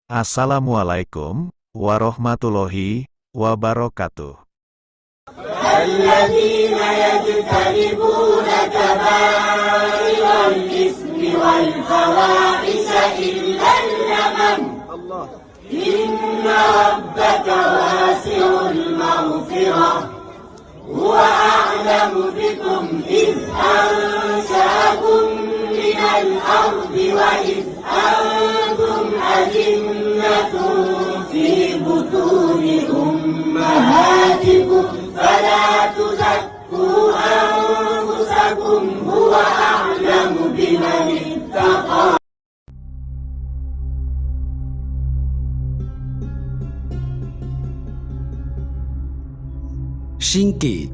Assalamualaikum warahmatullahi wabarakatuh. الذين يجتنبون كبائر الإثم والفواحش إلا اللمم إن ربك واسع المغفرة هو أعلم بكم إذ أنشأكم من الأرض وإذ أنتم أجنة في بطون أمهاتكم فلا تزكوا أنفسكم هو أعلم بمن اتقى. Singkit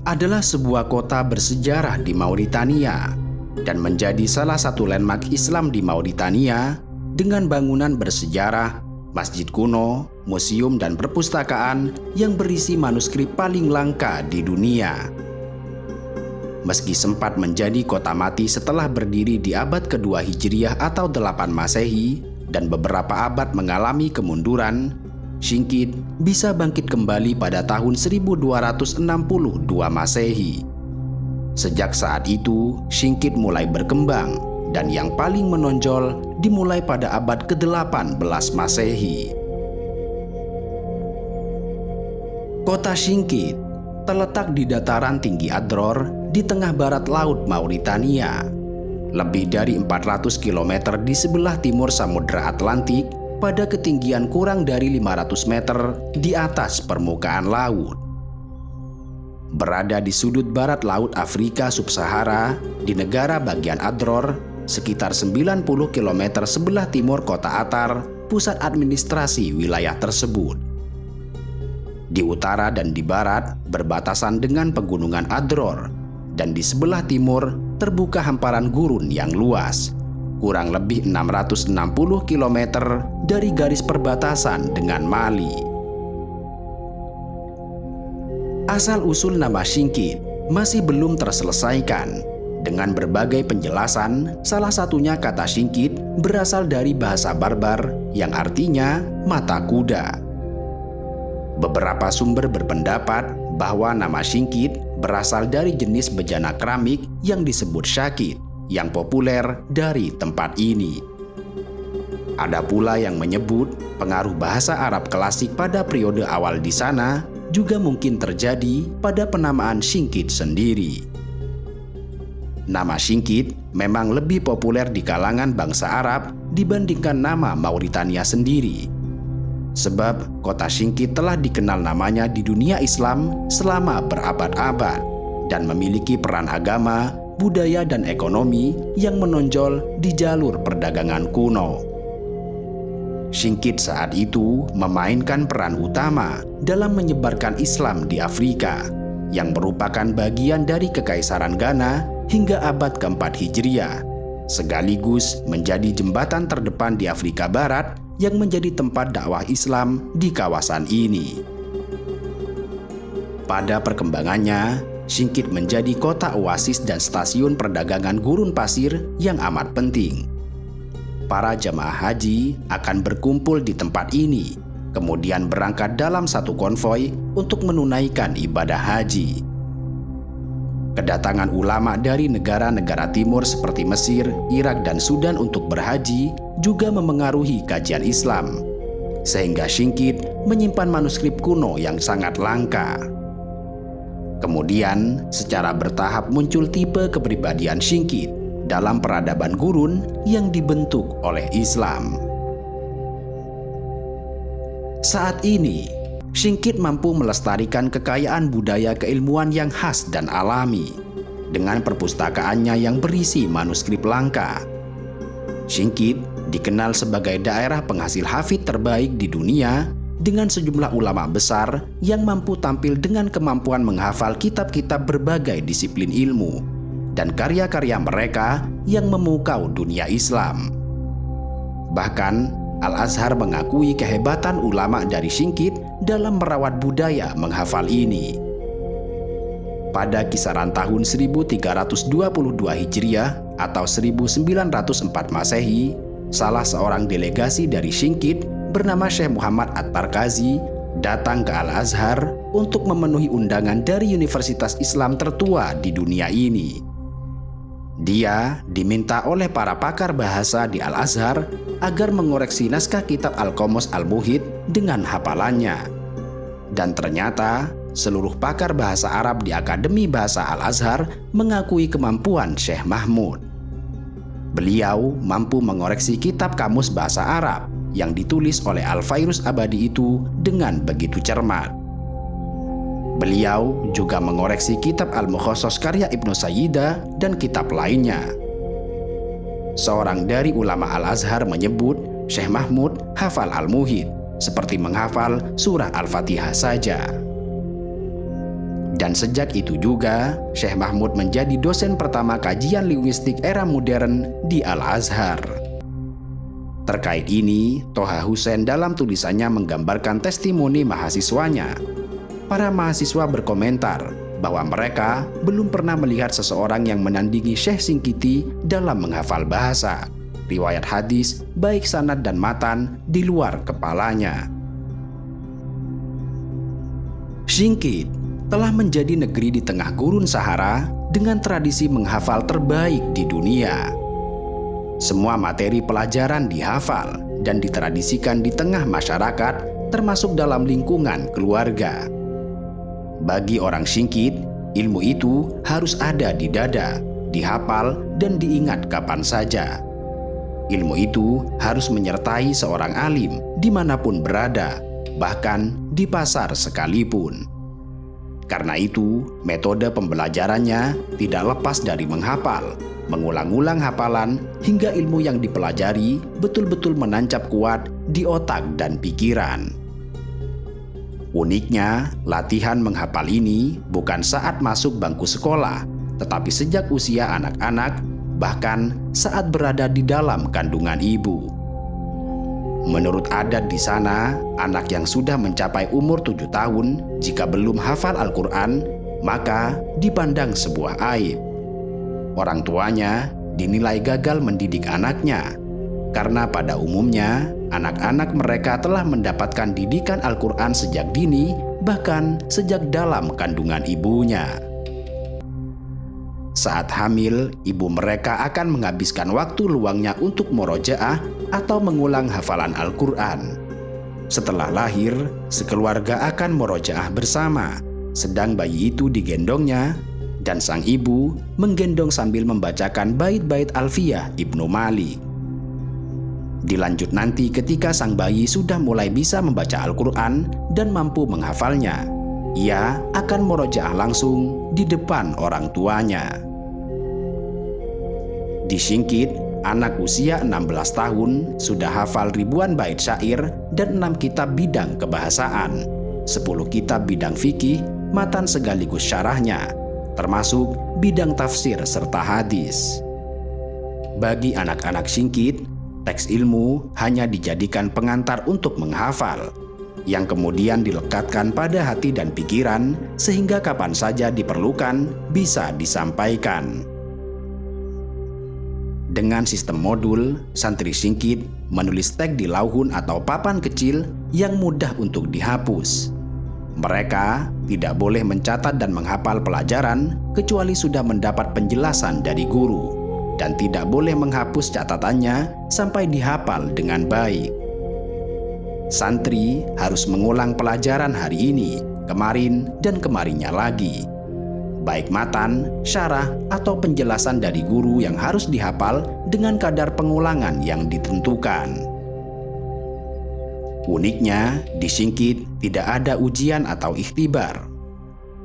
adalah sebuah kota bersejarah di Mauritania dan menjadi salah satu landmark Islam di Mauritania dengan bangunan bersejarah, masjid kuno, museum dan perpustakaan yang berisi manuskrip paling langka di dunia. Meski sempat menjadi kota mati setelah berdiri di abad kedua Hijriah atau 8 Masehi dan beberapa abad mengalami kemunduran, Singkit bisa bangkit kembali pada tahun 1262 Masehi. Sejak saat itu, Singkit mulai berkembang dan yang paling menonjol dimulai pada abad ke-18 Masehi. Kota Singkit terletak di dataran tinggi Adror di tengah barat laut Mauritania, lebih dari 400 km di sebelah timur Samudra Atlantik pada ketinggian kurang dari 500 meter di atas permukaan laut. Berada di sudut barat laut Afrika Sub-Sahara di negara bagian Adror, sekitar 90 km sebelah timur kota Attar, pusat administrasi wilayah tersebut. Di utara dan di barat berbatasan dengan pegunungan Adror, dan di sebelah timur terbuka hamparan gurun yang luas, kurang lebih 660 km dari garis perbatasan dengan Mali. Asal-usul nama Singkit masih belum terselesaikan. Dengan berbagai penjelasan, salah satunya kata Singkit berasal dari bahasa Barbar yang artinya mata kuda. Beberapa sumber berpendapat bahwa nama Singkit berasal dari jenis bejana keramik yang disebut syakit, yang populer dari tempat ini. Ada pula yang menyebut pengaruh bahasa Arab klasik pada periode awal di sana juga mungkin terjadi pada penamaan Singkit sendiri. Nama Singkit memang lebih populer di kalangan bangsa Arab dibandingkan nama Mauritania sendiri. Sebab kota Singkit telah dikenal namanya di dunia Islam selama berabad-abad dan memiliki peran agama, budaya dan ekonomi yang menonjol di jalur perdagangan kuno. Singkit saat itu memainkan peran utama dalam menyebarkan Islam di Afrika, yang merupakan bagian dari Kekaisaran Ghana hingga abad keempat Hijriah, sekaligus menjadi jembatan terdepan di Afrika Barat yang menjadi tempat dakwah Islam di kawasan ini. Pada perkembangannya, Singkit menjadi kota oasis dan stasiun perdagangan gurun pasir yang amat penting. Para jamaah haji akan berkumpul di tempat ini, kemudian berangkat dalam satu konvoi untuk menunaikan ibadah haji. Kedatangan ulama dari negara-negara timur seperti Mesir, Irak, dan Sudan untuk berhaji juga memengaruhi kajian Islam, sehingga Singkit menyimpan manuskrip kuno yang sangat langka. Kemudian, secara bertahap muncul tipe kepribadian Singkit dalam peradaban gurun yang dibentuk oleh Islam. Saat ini, Singkit mampu melestarikan kekayaan budaya keilmuan yang khas dan alami dengan perpustakaannya yang berisi manuskrip langka. Singkit dikenal sebagai daerah penghasil hafid terbaik di dunia dengan sejumlah ulama besar yang mampu tampil dengan kemampuan menghafal kitab-kitab berbagai disiplin ilmu dan karya-karya mereka yang memukau dunia Islam. Bahkan, Al-Azhar mengakui kehebatan ulama dari Singkit dalam merawat budaya menghafal ini. Pada kisaran tahun 1322 Hijriah atau 1904 Masehi, salah seorang delegasi dari Singkit bernama Syekh Muhammad At-Tarkazi datang ke Al-Azhar untuk memenuhi undangan dari universitas Islam tertua di dunia ini. Dia diminta oleh para pakar bahasa di Al-Azhar agar mengoreksi naskah kitab Al-Qamus Al-Muhit dengan hafalannya. Dan ternyata seluruh pakar bahasa Arab di Akademi Bahasa Al-Azhar mengakui kemampuan Syekh Mahmud. Beliau mampu mengoreksi kitab kamus bahasa Arab yang ditulis oleh Al-Fairuz Abadi itu dengan begitu cermat. Beliau juga mengoreksi kitab Al-Mukhassas karya Ibnu Sayyidah dan kitab lainnya. Seorang dari ulama Al-Azhar menyebut Syekh Mahmud hafal Al-Muhit seperti menghafal surah Al-Fatihah saja. Dan sejak itu juga, Syekh Mahmud menjadi dosen pertama kajian linguistik era modern di Al-Azhar. Terkait ini, Toha Hussein dalam tulisannya menggambarkan testimoni mahasiswanya. Para mahasiswa berkomentar bahwa mereka belum pernah melihat seseorang yang menandingi Syekh Singkiti dalam menghafal bahasa, riwayat hadis, baik sanad dan matan di luar kepalanya. Singkit telah menjadi negeri di tengah gurun Sahara dengan tradisi menghafal terbaik di dunia. Semua materi pelajaran dihafal dan ditradisikan di tengah masyarakat, termasuk dalam lingkungan keluarga. Bagi orang Singkit, ilmu itu harus ada di dada, dihafal, dan diingat kapan saja. Ilmu itu harus menyertai seorang alim dimanapun berada, bahkan di pasar sekalipun. Karena itu, metode pembelajarannya tidak lepas dari menghafal, mengulang-ulang hafalan, hingga ilmu yang dipelajari betul-betul menancap kuat di otak dan pikiran. Uniknya, latihan menghafal ini bukan saat masuk bangku sekolah, tetapi sejak usia anak-anak, bahkan saat berada di dalam kandungan ibu. Menurut adat di sana, anak yang sudah mencapai umur 7 tahun, jika belum hafal Al-Quran, maka dipandang sebuah aib. Orang tuanya dinilai gagal mendidik anaknya, karena pada umumnya, anak-anak mereka telah mendapatkan didikan Al-Quran sejak dini, bahkan sejak dalam kandungan ibunya. Saat hamil, ibu mereka akan menghabiskan waktu luangnya untuk murojaah atau mengulang hafalan Al-Quran. Setelah lahir, sekeluarga akan murojaah bersama, sedang bayi itu digendongnya, dan sang ibu menggendong sambil membacakan bait-bait Alfiyah Ibnu Malik. Dilanjut nanti ketika sang bayi sudah mulai bisa membaca Al-Quran dan mampu menghafalnya, ia akan murojaah langsung di depan orang tuanya. Di Singkit, anak usia 16 tahun sudah hafal ribuan bait syair dan 6 kitab bidang kebahasaan, 10 kitab bidang fikih, matan segaligus syarahnya, termasuk bidang tafsir serta hadis. Bagi anak-anak Singkit, teks ilmu hanya dijadikan pengantar untuk menghafal, yang kemudian dilekatkan pada hati dan pikiran sehingga kapan saja diperlukan bisa disampaikan. Dengan sistem modul, santri Singkit menulis teks di lauhun atau papan kecil yang mudah untuk dihapus. Mereka tidak boleh mencatat dan menghafal pelajaran kecuali sudah mendapat penjelasan dari guru, dan tidak boleh menghapus catatannya sampai dihafal dengan baik. Santri harus mengulang pelajaran hari ini, kemarin, dan kemarinnya lagi. Baik matan, syarah, atau penjelasan dari guru yang harus dihafal dengan kadar pengulangan yang ditentukan. Uniknya, di Singkit tidak ada ujian atau ikhtibar.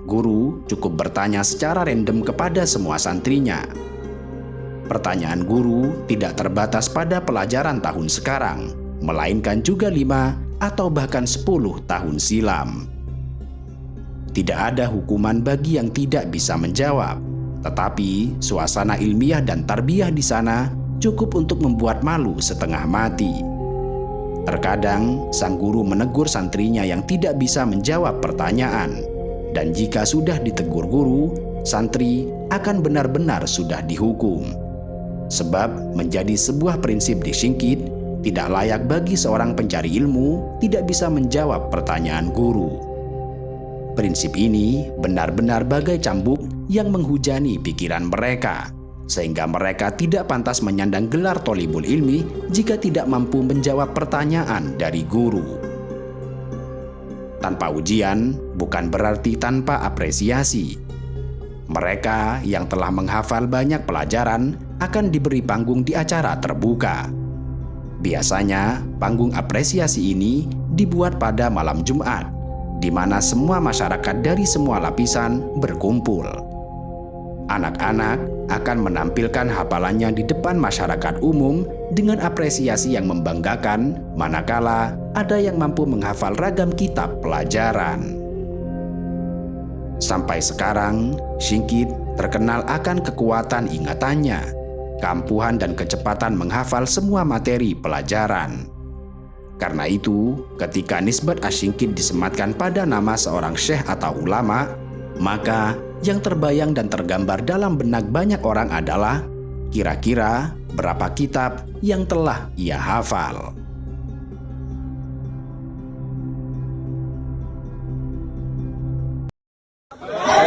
Guru cukup bertanya secara random kepada semua santrinya. Pertanyaan guru tidak terbatas pada pelajaran tahun sekarang, melainkan juga 5 atau bahkan 10 tahun silam. Tidak ada hukuman bagi yang tidak bisa menjawab, tetapi suasana ilmiah dan tarbiyah di sana cukup untuk membuat malu setengah mati. Terkadang sang guru menegur santrinya yang tidak bisa menjawab pertanyaan, dan jika sudah ditegur guru, santri akan benar-benar sudah dihukum. Sebab menjadi sebuah prinsip di Singkit, tidak layak bagi seorang pencari ilmu tidak bisa menjawab pertanyaan guru. Prinsip ini benar-benar bagai cambuk yang menghujani pikiran mereka, sehingga mereka tidak pantas menyandang gelar tholibul ilmi jika tidak mampu menjawab pertanyaan dari guru. Tanpa ujian bukan berarti tanpa apresiasi. Mereka yang telah menghafal banyak pelajaran akan diberi panggung di acara terbuka. Biasanya, panggung apresiasi ini dibuat pada malam Jumat, di mana semua masyarakat dari semua lapisan berkumpul. Anak-anak akan menampilkan hafalannya di depan masyarakat umum dengan apresiasi yang membanggakan, manakala ada yang mampu menghafal ragam kitab pelajaran. Sampai sekarang, Singkit terkenal akan kekuatan ingatannya, keampuhan dan kecepatan menghafal semua materi pelajaran. Karena itu, ketika nisbat Asy-Singkit disematkan pada nama seorang syekh atau ulama, maka yang terbayang dan tergambar dalam benak banyak orang adalah kira-kira berapa kitab yang telah ia hafal.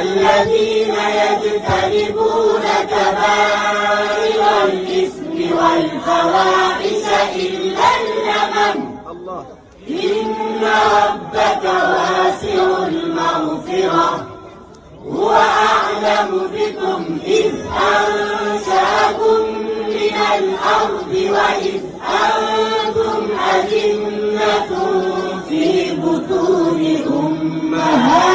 الذين يجتنبون كبائر الإثم والفواحش إلا اللمم إن ربك واسع المغفرة هو أعلم بكم إذ أنشأكم من الأرض وإذ أنتم أجنة في بطون أمهاتكم